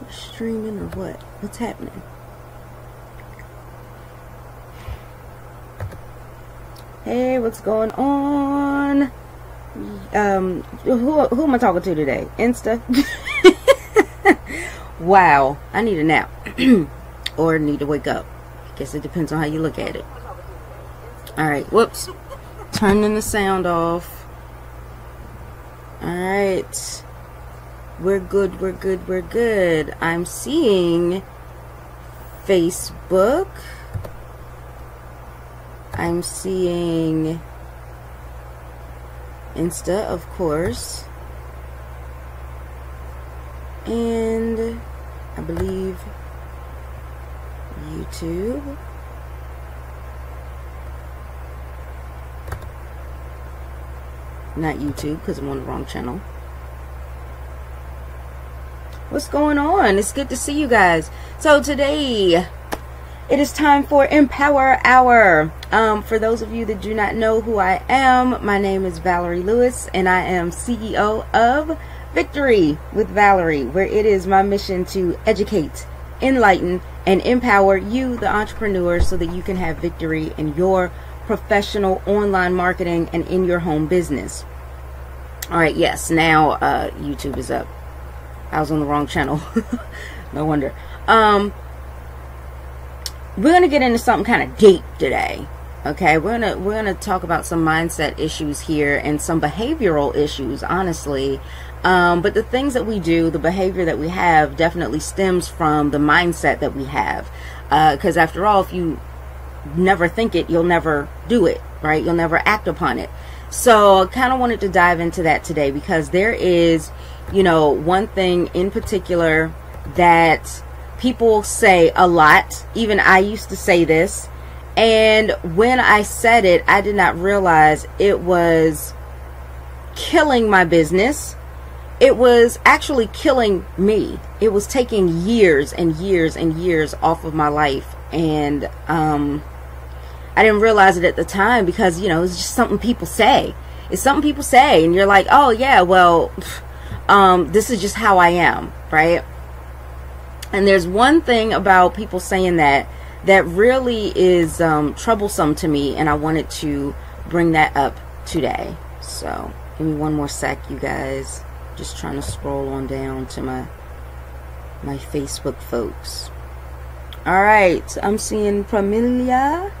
Streaming or what? What's happening? Hey, what's going on? Who am I talking to today? Insta? Wow, I need a nap. Or need to wake up. Guess it depends on how you look at it. Alright, whoops. Turning the sound off. Alright. We're good, we're good, we're good. I'm seeing Facebook. I'm seeing Insta, of course. And I believe YouTube. Not YouTube, because I'm on the wrong channel. What's going on? It's good to see you guys. So today, it is time for Empower Hour. For those of you that do not know who I am, my name is Valerie Lewis, and I am CEO of Victory with Valerie, where it is my mission to educate, enlighten, and empower you, the entrepreneur, so that you can have victory in your professional online marketing and in your home business. All right, yes, now YouTube is up. I was on the wrong channel. No wonder. We're gonna get into something kind of deep today. Okay, we're gonna talk about some mindset issues here and some behavioral issues, honestly. But the things that we do, the behavior that we have, definitely stems from the mindset that we have. Because after all, if you never think it, you'll never do it, right? You'll never act upon it. So I kind of wanted to dive into that today, because there is, you know, one thing in particular that people say a lot. Even I used to say this, and when I said it, I did not realize it was killing my business. It was actually killing me. It was taking years and years and years off of my life, and I didn't realize it at the time, because, you know, it's just something people say. It's something people say, and you're like, oh yeah, well, this is just how I am, right? And there's one thing about people saying that really is troublesome to me, and I wanted to bring that up today. So give me one more sec, you guys. Just trying to scroll on down to my Facebook folks. All right, I'm seeing Pramila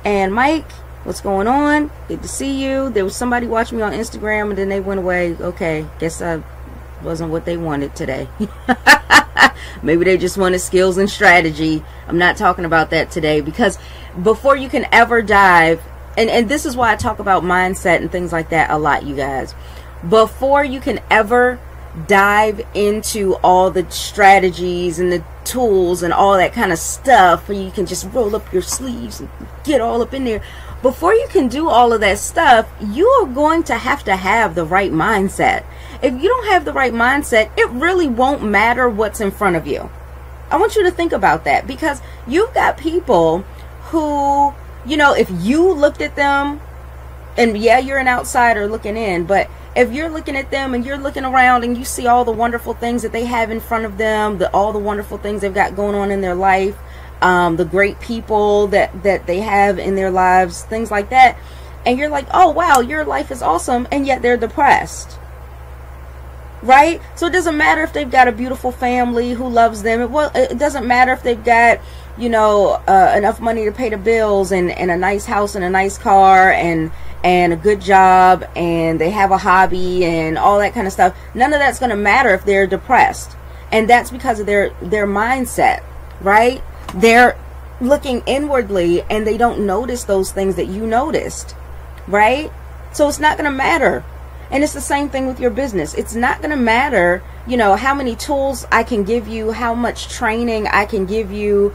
and Mike. What's going on? Good to see you. There was somebody watching me on Instagram, and then they went away. Okay, guess I wasn't what they wanted today. Maybe they just wanted skills and strategy. I'm not talking about that today, because before you can ever dive, and this is why I talk about mindset and things like that a lot, you guys. Before you can ever dive into all the strategies and the tools and all that kind of stuff, where you can just roll up your sleeves and get all up in there, before you can do all of that stuff, you are going to have the right mindset. If you don't have the right mindset, it really won't matter what's in front of you. I want you to think about that, because you've got people who, you know, if you looked at them, and yeah, you're an outsider looking in, but if you're looking at them and you're looking around and you see all the wonderful things that they have in front of them, all the wonderful things they've got going on in their life, the great people that they have in their lives, things like that, and you're like, oh wow, your life is awesome, and yet they're depressed, right? So it doesn't matter if they've got a beautiful family who loves them. It doesn't matter if they've got, you know, enough money to pay the bills, and a nice house and a nice car and a good job, and they have a hobby and all that kind of stuff. None of that's going to matter if they're depressed. And that's because of their mindset, right? They're looking inwardly, and they don't notice those things that you noticed, right? So it's not going to matter. And it's the same thing with your business. It's not going to matter, you know, how many tools I can give you, how much training I can give you.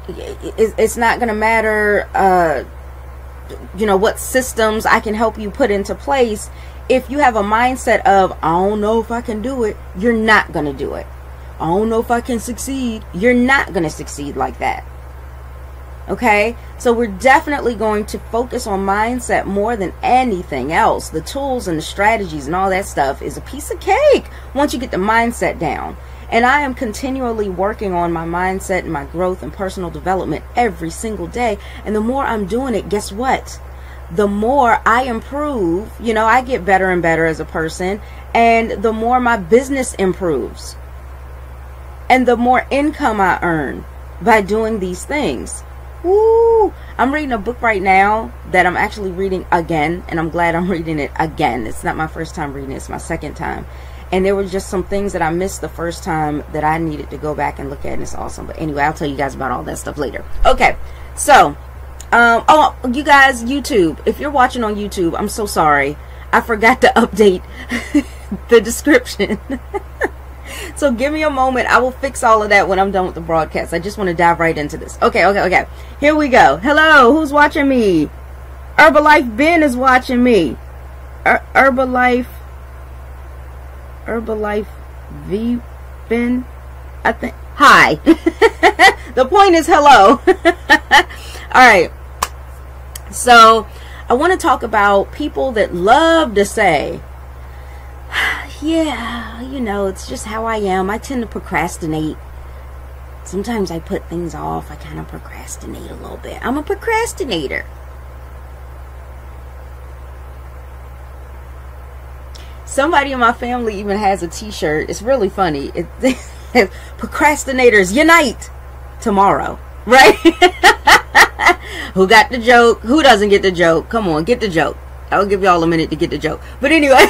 It's not going to matter, you know, what systems I can help you put into place. If you have a mindset of, I don't know if I can do it, you're not going to do it. I don't know if I can succeed. You're not going to succeed like that. Okay, so we're definitely going to focus on mindset more than anything else. The tools and the strategies and all that stuff is a piece of cake once you get the mindset down. And I am continually working on my mindset and my growth and personal development every single day. And the more I'm doing it, guess what? The more I improve. You know, I get better and better as a person, and the more my business improves, and the more income I earn by doing these things. Woo! I'm reading a book right now that I'm actually reading again, and I'm glad I'm reading it again. It's not my first time reading it, it's my second time. And there were just some things that I missed the first time that I needed to go back and look at, and it's awesome. But anyway, I'll tell you guys about all that stuff later. Okay, so, oh, you guys, YouTube, if you're watching on YouTube, I'm so sorry. I forgot to update the description. So give me a moment. I will fix all of that when I'm done with the broadcast. I just want to dive right into this. Okay. Here we go. Hello, who's watching me? Herbalife Ben is watching me. Herbalife V Ben, I think. Hi. The point is hello. All right. So I want to talk about people that love to say, yeah, you know, it's just how I am. I tend to procrastinate. Sometimes I put things off. I kind of procrastinate a little bit. I'm a procrastinator. Somebody in my family even has a t-shirt. It's really funny. It says, procrastinators unite tomorrow. Right? Who got the joke? Who doesn't get the joke? Come on, get the joke. I'll give y'all a minute to get the joke. But anyway,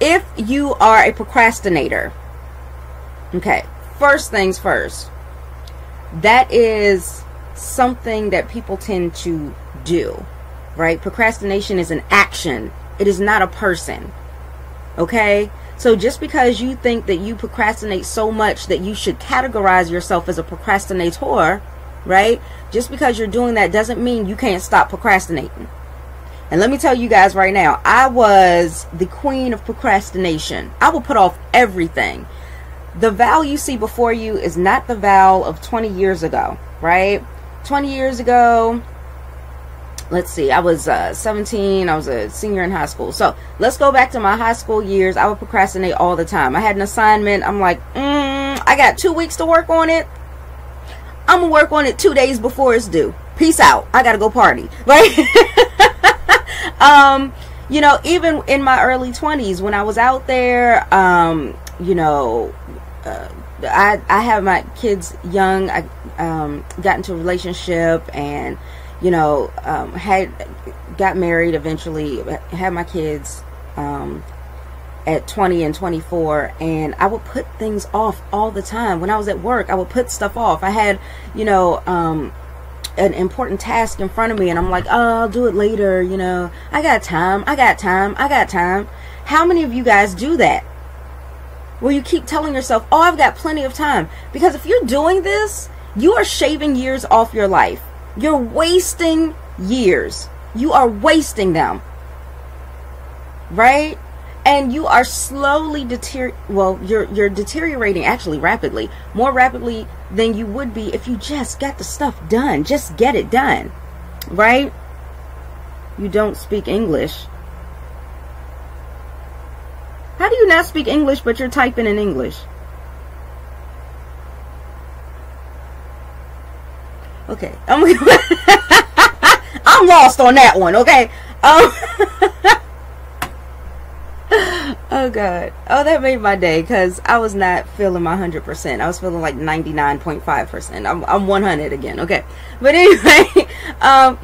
if you are a procrastinator, okay, first things first, that is something that people tend to do, right? Procrastination is an action. It is not a person, okay? So just because you think that you procrastinate so much that you should categorize yourself as a procrastinator, right? Just because you're doing that doesn't mean you can't stop procrastinating. And let me tell you guys right now, I was the queen of procrastination. I will put off everything. The Val you see before you is not the Val of 20 years ago, right? 20 years ago, let's see, I was 17. I was a senior in high school. So let's go back to my high school years. I would procrastinate all the time. I had an assignment. I'm like, I got 2 weeks to work on it. I'm going to work on it 2 days before it's due. Peace out. I got to go party. Right? You know, even in my early 20s, when I was out there, you know, I have my kids young. I got into a relationship and, you know, got married eventually, had my kids at 20 and 24, and I would put things off all the time. When I was at work, I would put stuff off. I had, you know, an important task in front of me, and I'm like, oh, I'll do it later, you know, I got time. How many of you guys do that? Where you keep telling yourself, oh, I've got plenty of time. Because if you're doing this, you are shaving years off your life. You're wasting years. You are wasting them. Right? And you are slowly you're deteriorating actually rapidly. More rapidly than you would be if you just got the stuff done. Just get it done. Right? You don't speak English. How do you not speak English but you're typing in English? Okay. I'm lost on that one, okay? Oh God. Oh, that made my day, because I was not feeling my 100%. I was feeling like 99.5%. I'm 100 again, okay? But anyway,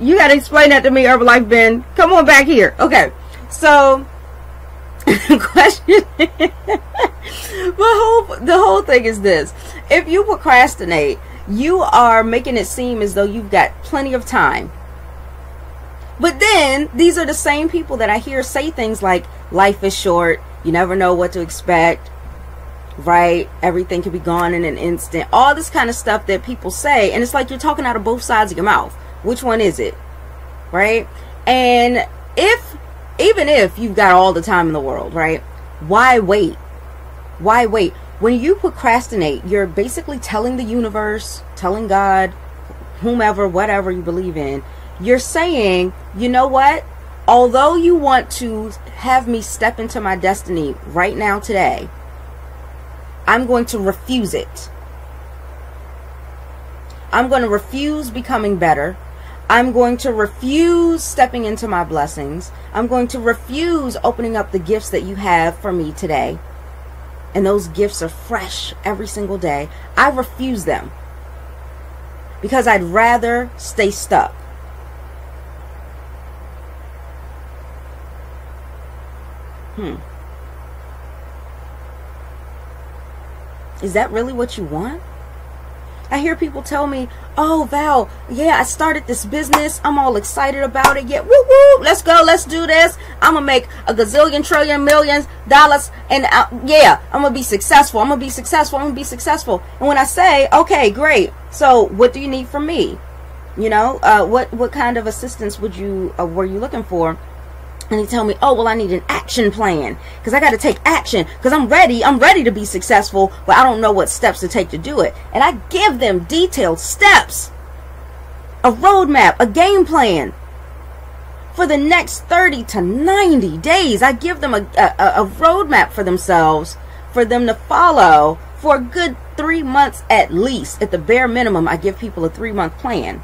you got to explain that to me, Herbalife Ben. Come on back here. Okay. So, question. The whole thing is this. If you procrastinate, you are making it seem as though you've got plenty of time. But then, these are the same people that I hear say things like, life is short, you never know what to expect, right? Everything can be gone in an instant. All this kind of stuff that people say, and it's like you're talking out of both sides of your mouth. Which one is it? Right? And even if you've got all the time in the world, right? Why wait? Why wait? When you procrastinate, you're basically telling the universe, telling God, whomever, whatever you believe in, you're saying, you know what? Although you want to have me step into my destiny right now today, I'm going to refuse it. I'm going to refuse becoming better. I'm going to refuse stepping into my blessings. I'm going to refuse opening up the gifts that you have for me today. And those gifts are fresh every single day. I refuse them because I'd rather stay stuck. Is that really what you want? I hear people tell me, oh, Val, yeah, I started this business. I'm all excited about it. Yeah, woo, woo, let's go. Let's do this. I'm going to make a gazillion, trillion, millions dollars. And yeah, I'm going to be successful. I'm going to be successful. I'm going to be successful. And when I say, okay, great. So what do you need from me? You know, what kind of assistance were you looking for? And he tell me, oh, well, I need an action plan because I got to take action because I'm ready to be successful, but I don't know what steps to take to do it. And I give them detailed steps, a roadmap, a game plan for the next 30 to 90 days. I give them a roadmap for themselves, for them to follow for a good 3 months at least. At the bare minimum, I give people a 3-month plan.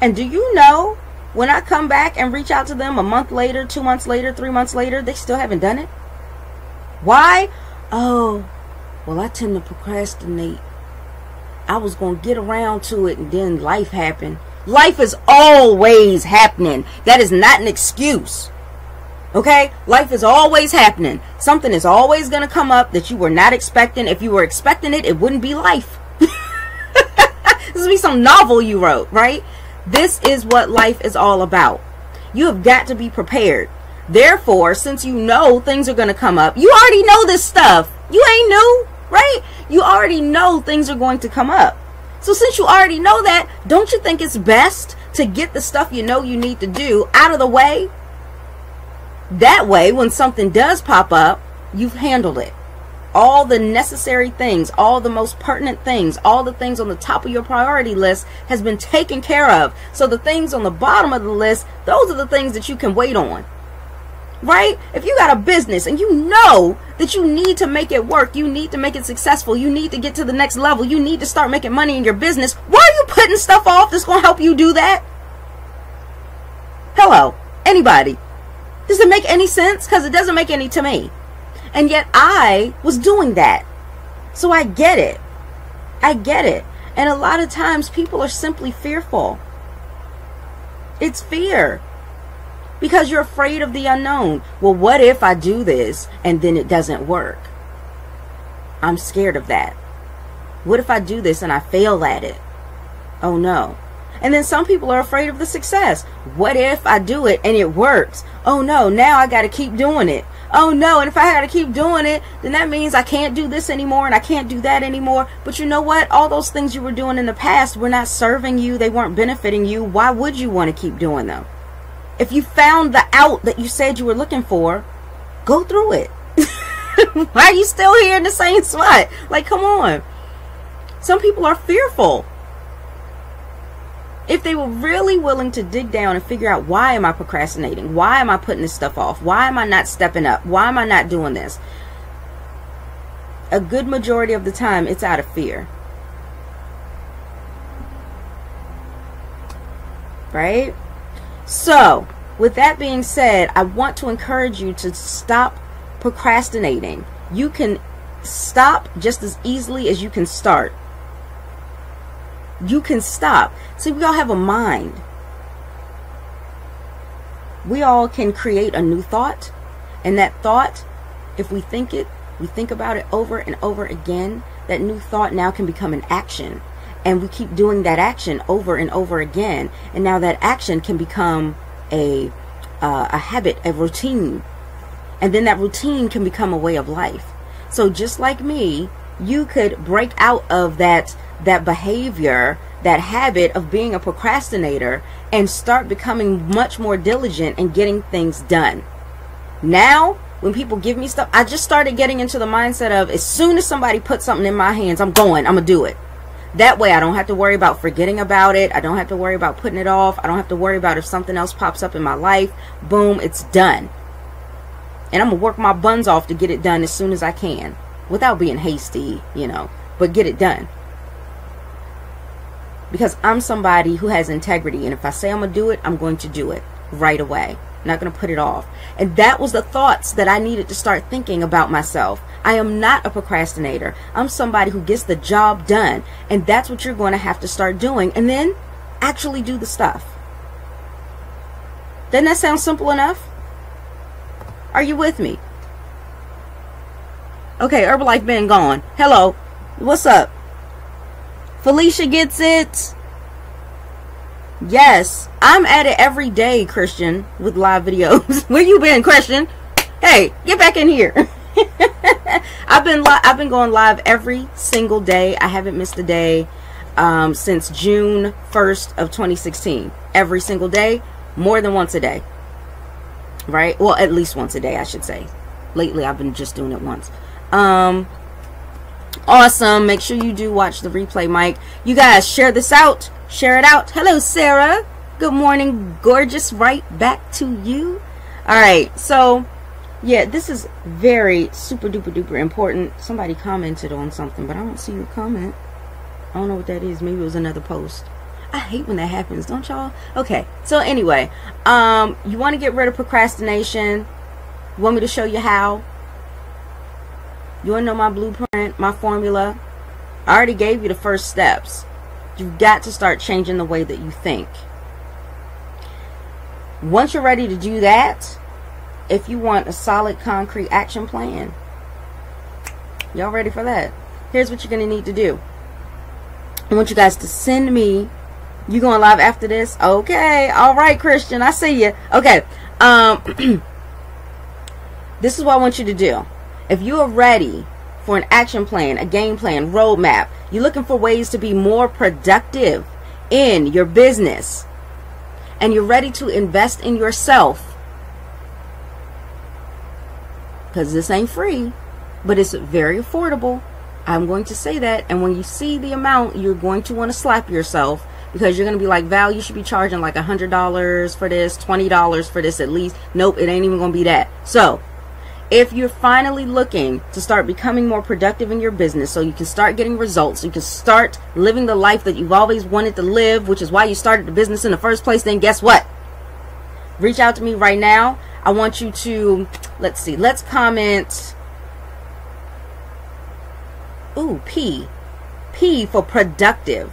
And do you know, when I come back and reach out to them a month later, 2 months later, 3 months later, they still haven't done it? Why? Oh, well, I tend to procrastinate. I was going to get around to it and then life happened. Life is always happening. That is not an excuse. Okay? Life is always happening. Something is always going to come up that you were not expecting. If you were expecting it, it wouldn't be life. This would be some novel you wrote, right? This is what life is all about. You have got to be prepared. Therefore, since you know things are going to come up, you already know this stuff. You ain't new, right? You already know things are going to come up. So since you already know that, don't you think it's best to get the stuff you know you need to do out of the way? That way, when something does pop up, you've handled it. All the necessary things, all the most pertinent things, all the things on the top of your priority list has been taken care of. So the things on the bottom of the list, those are the things that you can wait on. Right? If you got a business and you know that you need to make it work, you need to make it successful, you need to get to the next level, you need to start making money in your business, why are you putting stuff off that's going to help you do that? Hello? Anybody? Does it make any sense? Because it doesn't make any to me. And yet I was doing that. So I get it. I get it. And a lot of times people are simply fearful. It's fear. Because you're afraid of the unknown. Well, what if I do this and then it doesn't work? I'm scared of that. What if I do this and I fail at it? Oh no. And then some people are afraid of the success. What if I do it and it works? Oh no, now I got to keep doing it. Oh no, and if I got to keep doing it, then that means I can't do this anymore and I can't do that anymore. But you know what? All those things you were doing in the past were not serving you. They weren't benefiting you. Why would you want to keep doing them? If you found the out that you said you were looking for, go through it. Why are you still here in the same spot? Like, come on. Some people are fearful. If they were really willing to dig down and figure out, why am I procrastinating? Why am I putting this stuff off? Why am I not stepping up? Why am I not doing this? A good majority of the time, it's out of fear. Right? So, with that being said, I want to encourage you to stop procrastinating. You can stop just as easily as you can start. You can stop. See, we all have a mind. We all can create a new thought. And that thought, if we think about it over and over again, that new thought now can become an action. And we keep doing that action over and over again. And now that action can become a habit, a routine. And then that routine can become a way of life. So just like me, you could break out of that behavior, that habit of being a procrastinator, and start becoming much more diligent and getting things done. Now, when people give me stuff, I just started getting into the mindset of, as soon as somebody puts something in my hands, I'm going to do it. That way I don't have to worry about forgetting about it. I don't have to worry about putting it off. I don't have to worry about if something else pops up in my life. Boom, it's done. And I'm going to work my buns off to get it done as soon as I can, without being hasty, you know, but get it done. Because I'm somebody who has integrity, and if I say I'm going to do it, I'm going to do it right away. I'm not going to put it off. And that was the thoughts that I needed to start thinking about myself. I am not a procrastinator. I'm somebody who gets the job done. And that's what you're going to have to start doing. And then actually do the stuff. Doesn't that sound simple enough? Are you with me? Okay, Herbalife been gone. Hello. What's up? Felicia gets it. Yes, I'm at it every day, Christian, with live videos. Where you been, Christian? Hey, get back in here. I've been going live every single day. I haven't missed a day since June 1st of 2016. Every single day, more than once a day. Right? Well, at least once a day, I should say. Lately, I've been just doing it once. Awesome. Make sure you do watch the replay, Mike. You guys, share this out. Share it out. Hello, Sarah. Good morning, gorgeous. Right back to you. All right. So, yeah, this is very super duper duper important. Somebody commented on something, but I don't see your comment. I don't know what that is. Maybe it was another post. I hate when that happens, don't y'all? Okay. So anyway, you want to get rid of procrastination. You want me to show you how? You want to know my blueprint, my formula? I already gave you the first steps. You've got to start changing the way that you think. Once you're ready to do that, if you want a solid, concrete action plan, y'all ready for that? Here's what you're going to need to do. I want you guys to send me. You going live after this? Okay. All right, Christian. I see you. Okay. This is what I want you to do. If you are ready for an action plan, a game plan, roadmap, you're looking for ways to be more productive in your business, and you're ready to invest in yourself, because this ain't free, but it's very affordable. I'm going to say that. And when you see the amount, you're going to want to slap yourself, because you're going to be like, Val, you should be charging like $100 for this, $20 for this at least. Nope, it ain't even going to be that. So if you're finally looking to start becoming more productive in your business, so you can start getting results, you can start living the life that you've always wanted to live, which is why you started the business in the first place, then guess what? Reach out to me right now. I want you to, let's see, let's comment. Ooh, P. P for productive,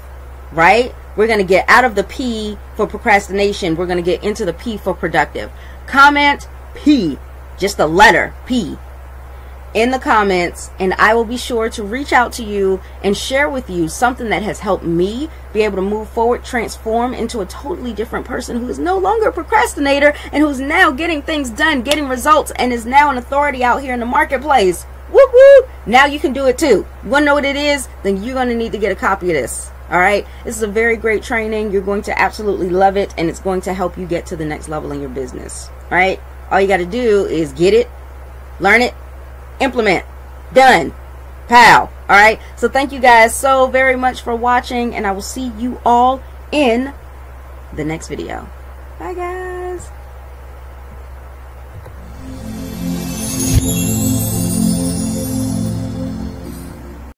right? We're going to get out of the P for procrastination. We're going to get into the P for productive. Comment P. Just the letter P in the comments, and I will be sure to reach out to you and share with you something that has helped me be able to move forward, transform into a totally different person who is no longer a procrastinator and who's now getting things done, getting results, and is now an authority out here in the marketplace. Whoop whoop! Now you can do it too. You want to know what it is? Then you're going to need to get a copy of this. All right, this is a very great training. You're going to absolutely love it, and it's going to help you get to the next level in your business. All right. All you got to do is get it, learn it, implement. Done. Pow. All right. So thank you guys so very much for watching, and I will see you all in the next video. Bye, guys.